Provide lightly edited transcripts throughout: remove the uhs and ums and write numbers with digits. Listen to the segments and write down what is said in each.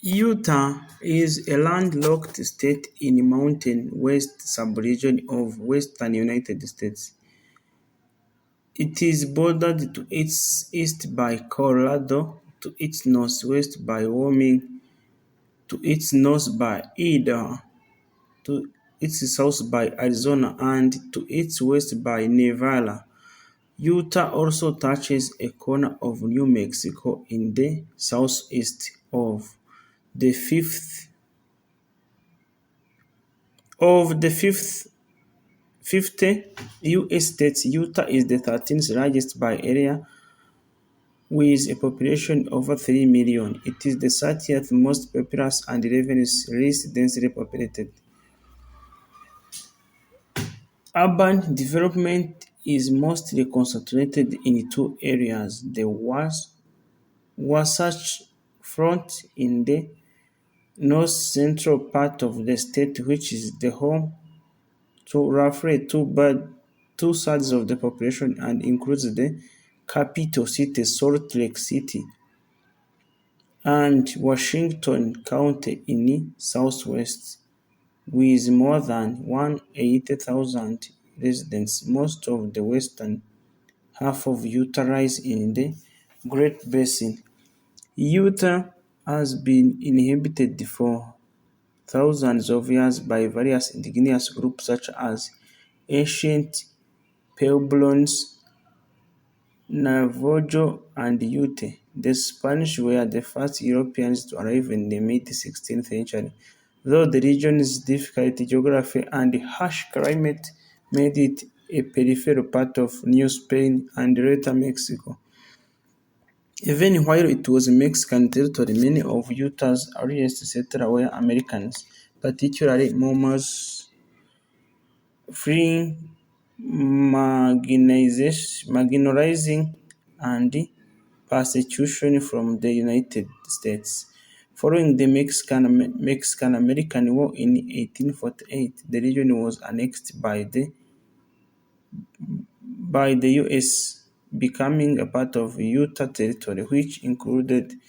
Utah is a landlocked state in the Mountain West subregion of western United States. It is bordered to its east by Colorado, to its northwest by Wyoming, to its north by Idaho, to its south by Arizona, and to its west by Nevada. Utah also touches a corner of New Mexico in the southeast. Of the 50 U.S. states, Utah is the 13th largest by area with a population over 3 million. It is the 30th most populous and 11th least densely populated. Urban development is mostly concentrated in two areas: the Wasatch Front in the north-central part of the state, which is the home to roughly two-thirds of the population and includes the capital city, Salt Lake City, and Washington County in the southwest, with more than 180,000 residents. Most of the western half of Utah lies in the Great Basin. Utah has been inhabited for thousands of years by various indigenous groups such as ancient Puebloans, Navajo, and Ute. The Spanish were the first Europeans to arrive in the mid-16th century, though the region's difficult geography and harsh climate made it a peripheral part of New Spain and later Mexico. Even while it was Mexican territory, many of Utah's earliest settlers were Americans, particularly Mormons, fleeing marginalizing and persecution from the United States. Following the Mexican-American War in 1848, the region was annexed by the U.S., becoming a part of Utah Territory, which included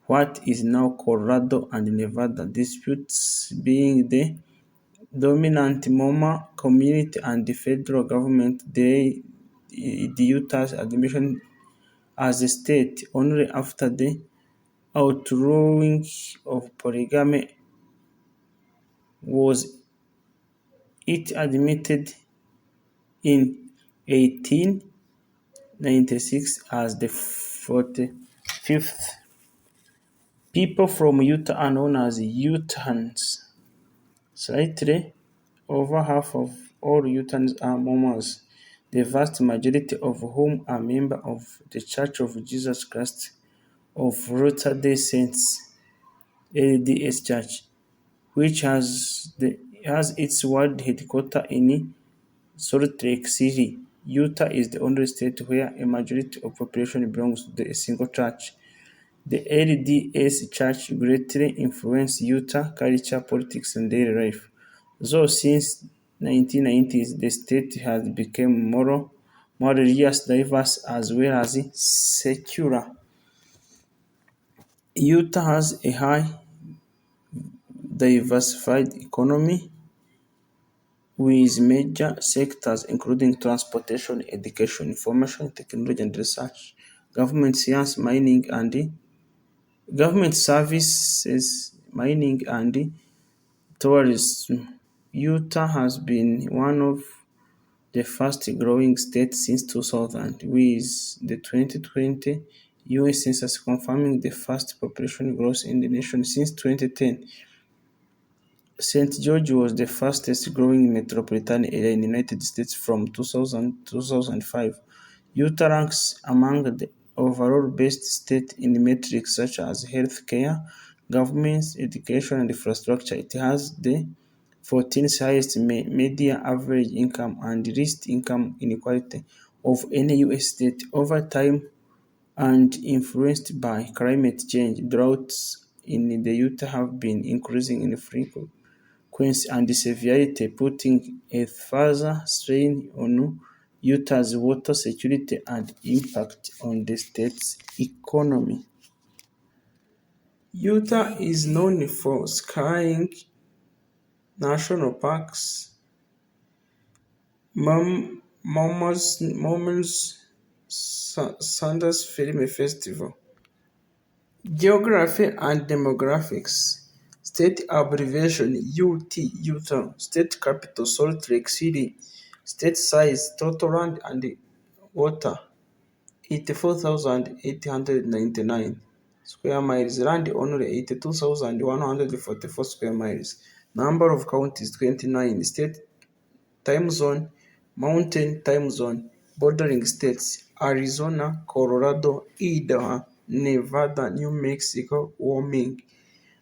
what is now Colorado and Nevada. Disputes being the dominant Mormon community and the federal government delayed the Utah's admission as a state. Only after the outlawing of polygamy was it admitted in 1896 as the 45th. People from Utah are known as Utahns. Slightly over half of all Utahns are Mormons, the vast majority of whom are members of the Church of Jesus Christ of Latter-day Saints (LDS Church), which has its world headquarters in Salt Lake City. Utah is the only state where a majority of population belongs to a single church. The LDS Church greatly influenced Utah culture, politics, and daily life, though since 1990s the state has become more religious, diverse, as well as secular. Utah has a high diversified economy with major sectors including transportation, education, information technology and research, government science, government services, mining, and tourism. Utah has been one of the fastest-growing states since 2000, with the 2020 U.S. Census confirming the fastest population growth in the nation since 2010. St. George was the fastest-growing metropolitan area in the United States from 2000 to 2005. Utah ranks among the overall best states in metrics such as health care, government, education, and infrastructure. It has the 14th highest median average income and least income inequality of any U.S. state. Over time, and influenced by climate change, droughts in the Utah have been increasing in frequency and severity, putting a further strain on Utah's water security and impact on the state's economy. Utah is known for skiing national parks, Mormon's Sanders Film Festival. Geography and demographics. State abbreviation UT, Utah. State capital Salt Lake City. State size total land and water 84,899 square miles. Land only 82,144 square miles. Number of counties 29. State time zone Mountain time zone. Bordering states Arizona, Colorado, Idaho, Nevada, New Mexico, Wyoming.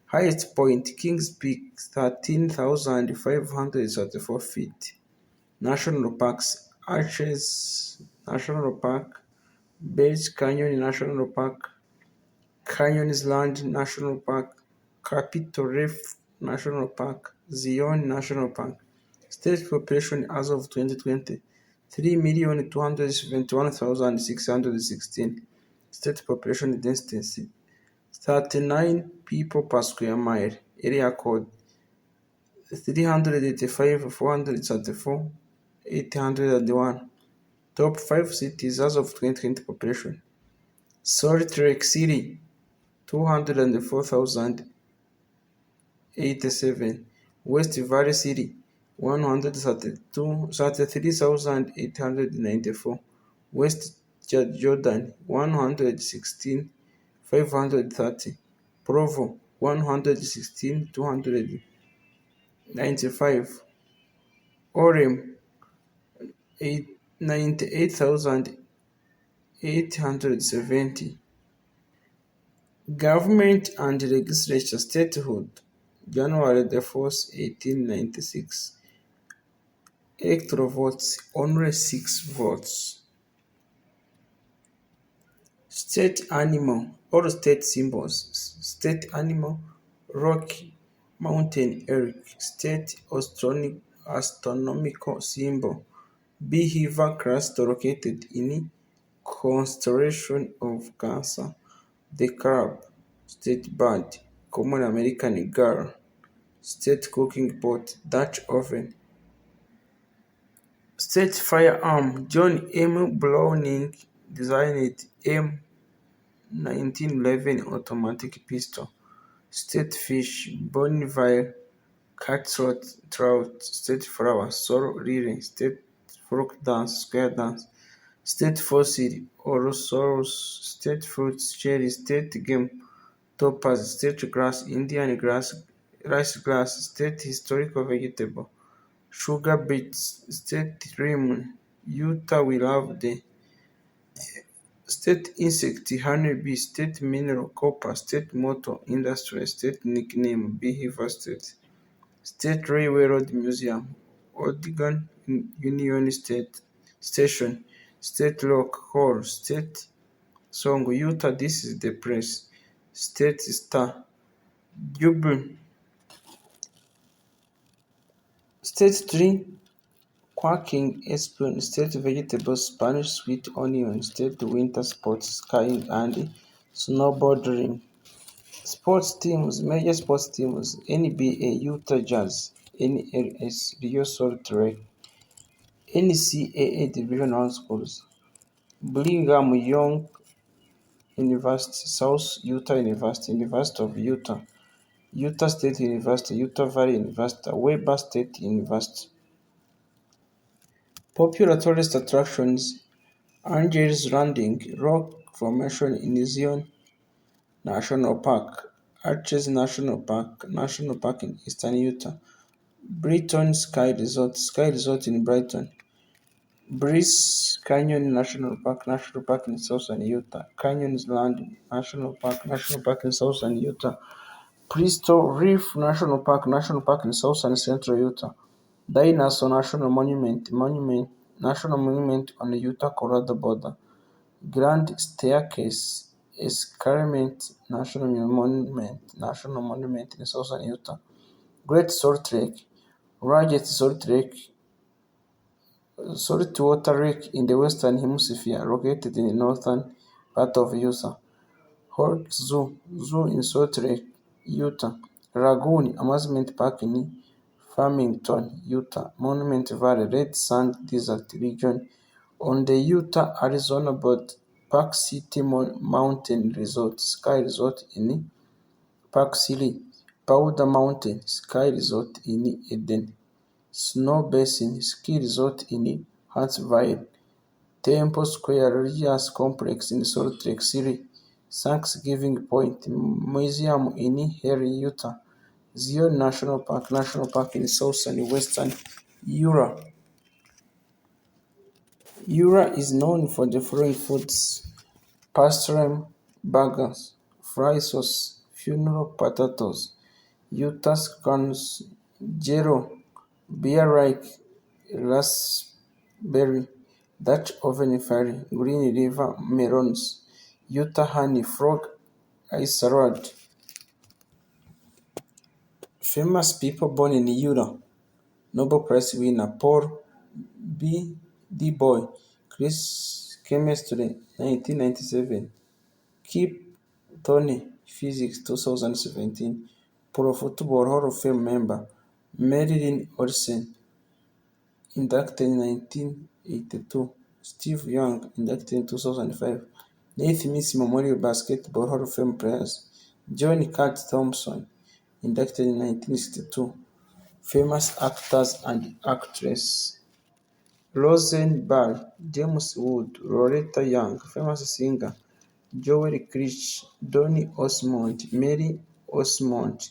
Highest point Kings Peak 13,534 feet. National parks Arches National Park, Bryce Canyon National Park, Canyonlands National Park, Capitol Reef National Park, Zion National Park. State population as of 2020 3,271,616. State population density 39 people per square mile. Area code 385 434 801. Top 5 cities as of 2020 population. Salt Lake City 204,087. West Valley City 133,894. West Jordan 116,530. Provo 116,295. Orem 98,870. Government and legislature statehood January 1st, 1896. Electoral votes only 6 votes. State animal or state symbols. State animal Rocky Mountain elk. State astronomical symbol Beaver cluster located in constellation of Cancer. The crab. State bird Common American gull. State cooking pot Dutch oven. State firearm John M. Browning designed M1911 automatic pistol. State fish Bonneville cutthroat trout. State flower sorrel lily. State folk dance square dance. State fossil Orosaurus. State fruits cherry. State game topaz. State grass Indian grass rice grass. State historical vegetable sugar beets. State lemon Utah we love the state insect honeybee. State mineral copper. State motto industry. State nickname Beaver State. State Railway Road Museum Oregon Union Station. State Rock Hall. State song Utah This is the Place. State Star Jubilee. State Tree Quaking Aspen. State Vegetables Spanish Sweet Onion. State Winter Sports Skiing and Snowboarding. Sports teams Major sports teams NBA Utah Jazz, NLS Rio Salt Lake, NCAA Divisional Schools Brigham Young University, South Utah University, University of Utah, Utah State University, Utah Valley University, Weber State University. Popular tourist attractions Angel's Landing, Rock Formation in Zion National Park, Arches National Park in eastern Utah, Brighton Sky Resort in Brighton, Bryce Canyon National Park in southern Utah, Canyonlands National Park in southern Utah, Bristol Reef National Park in southern central Utah, Dinosaur National Monument on the Utah-Colorado border, Grand Staircase Escarpment National Monument in southern Utah, Great Salt Lake, largest saltwater lake in the Western Hemisphere, located in the northern part of Utah. Holt Zoo in Salt Lake, Utah. Lagoon Amusement Park in Farmington, Utah. Monument Valley, Red Sand Desert region on the Utah-Arizona border. Park City Mountain Resort, Ski Resort in Park City. Powder Mountain Ski Resort in Eden. Snow Basin Ski Resort in Huntsville. Temple Square Religious Complex in Salt Lake City. Thanksgiving Point Museum in Henry, Utah. Zion National Park in southern and western Ura. Ura is known for the following foods: pastrami, burgers, fried sauce, funeral potatoes, Utah scones, jello, beer like raspberry, Dutch oven fairy, green river melons, Utah honey frog, ice salad. Famous people born in Utah: Nobel Prize winner Paul B. D. Boy, Chemistry 1997, Kip Thorne, Physics 2017, Pro Football Hall of Fame member Marilyn Olsen, inducted in 1982, Steve Young, inducted in 2005, Naismith Memorial Basketball Hall of Fame players, John Cat Thompson, inducted in 1962, famous actors and actresses. Rosenberg, James Wood, Loretta Young, famous singer, Joel Christ, Donny Osmond, Mary Osmond.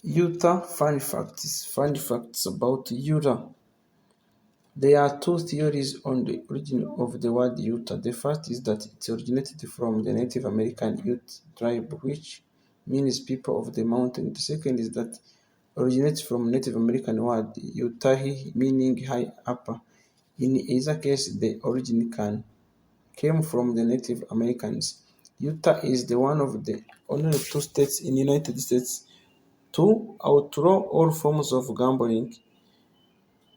Utah Fun Facts. Fun facts about Utah. There are two theories on the origin of the word Utah. The first is that it originated from the Native American Ute tribe, which means people of the mountain. The second is that originates from Native American word Utahi, meaning high upper. In either case, the origin came from the Native Americans. Utah is the one of the only two states in the United States to outlaw all forms of gambling.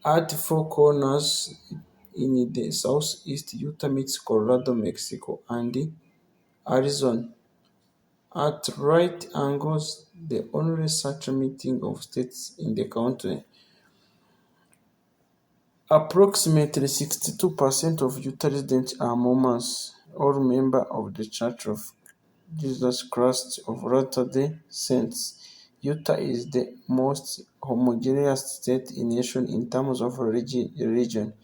At Four Corners in the southeast, Utah meets Colorado, Mexico, and Arizona. At right angles, the only such meeting of states in the country. Approximately 62% of Utah residents are Mormons, or members of the Church of Jesus Christ of Latter-day Saints. Utah is the most homogeneous state in the nation in terms of religion.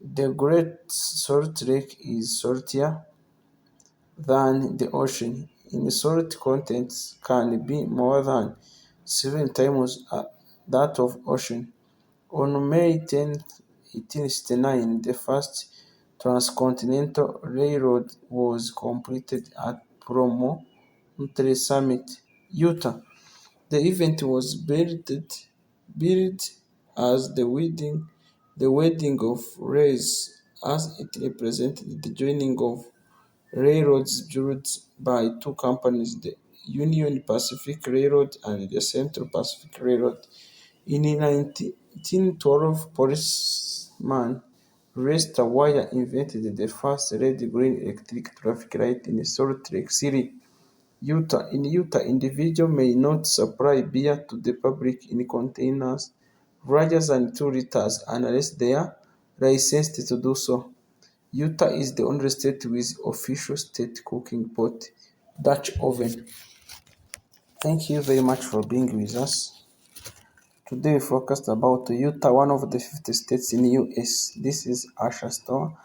The Great Salt Lake is saltier than the ocean. In salt content can be more than 7 times that of ocean. On May 10, 1869, the first transcontinental railroad was completed at Promontory Summit, Utah. The event was billed as the wedding of rails, as it represented the joining of railroads built by two companies, the Union Pacific Railroad and the Central Pacific Railroad. In 1912, policeman Lester Wire invented the first red-green electric traffic light in Salt Lake City, Utah. In Utah, individuals may not supply beer to the public in containers larger than 2 liters unless they are licensed to do so. Utah is the only state with official state cooking pot Dutch oven. Thank you very much for being with us. Today we focused about Utah, one of the 50 states in the U.S. This is Asha Store,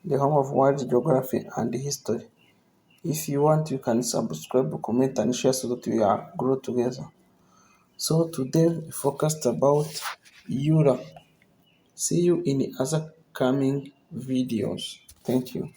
the home of world geography and history. If you want, you can subscribe, comment, and share so that we are grow together. So today we focused about Utah. See you in other coming videos. Thank you.